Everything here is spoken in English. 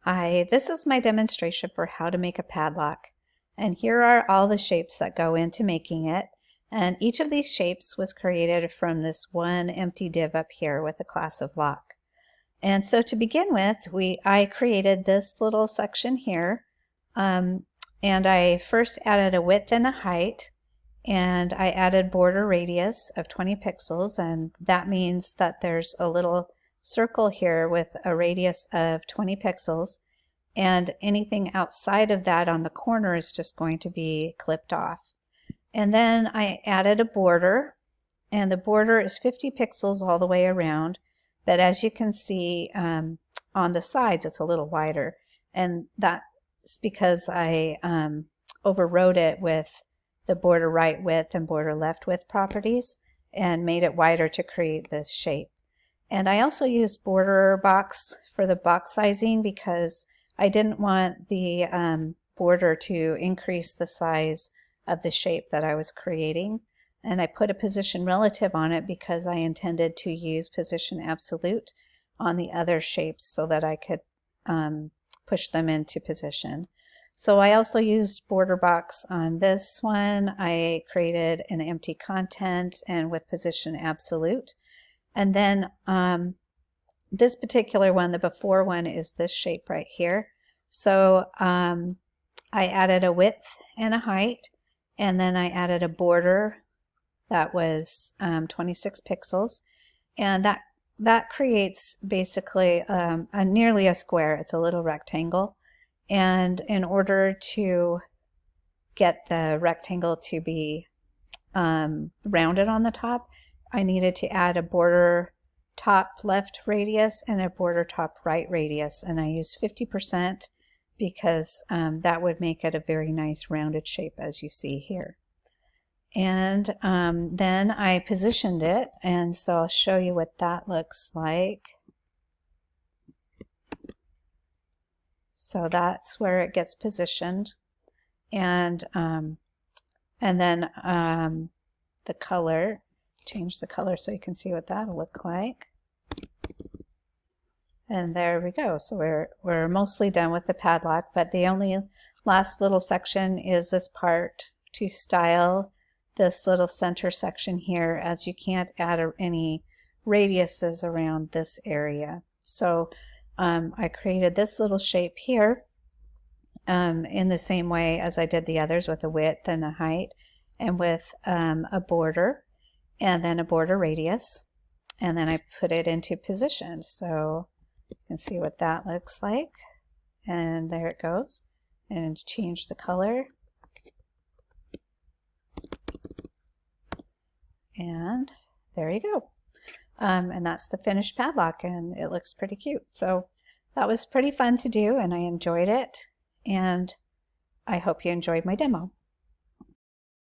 Hi, this is my demonstration for how to make a padlock. And here are all the shapes that go into making it. And each of these shapes was created from this one empty div up here with a class of lock. And so to begin with, I created this little section here. And I first added a width and a height. And I added border radius of 20 pixels. And that means that there's a little circle here with a radius of 20 pixels. And anything outside of that on the corner is just going to be clipped off. And then I added a border, and the border is 50 pixels all the way around. But as you can see on the sides, it's a little wider. And that's because I overrode it with the border right width and border left width properties and made it wider to create this shape. And I also used border box for the box sizing because I didn't want the border to increase the size of the shape that I was creating. And I put a position relative on it because I intended to use position absolute on the other shapes so that I could push them into position. So I also used border box on this one. I created an empty content and with position absolute. And then this particular one, the before one, is this shape right here. So I added a width and a height, and then I added a border that was 26 pixels, and that creates basically nearly a square. It's a little rectangle, and in order to get the rectangle to be rounded on the top, I needed to add a border top left radius and a border top right radius, and I used 50% because that would make it a very nice rounded shape as you see here. And then I positioned it, and so I'll show you what that looks like. So that's where it gets positioned, and then the color, change the color so you can see what that'll look like. And there we go. So we're mostly done with the padlock, but the only last little section is this part to style this little center section here, as you can't add any radiuses around this area. So I created this little shape here in the same way as I did the others, with a width and a height and with a border and then a border radius, and then I put it into position. So you can see what that looks like, and there it goes, and change the color, and there you go. And that's the finished padlock, and it looks pretty cute. So that was pretty fun to do, and I enjoyed it, and I hope you enjoyed my demo.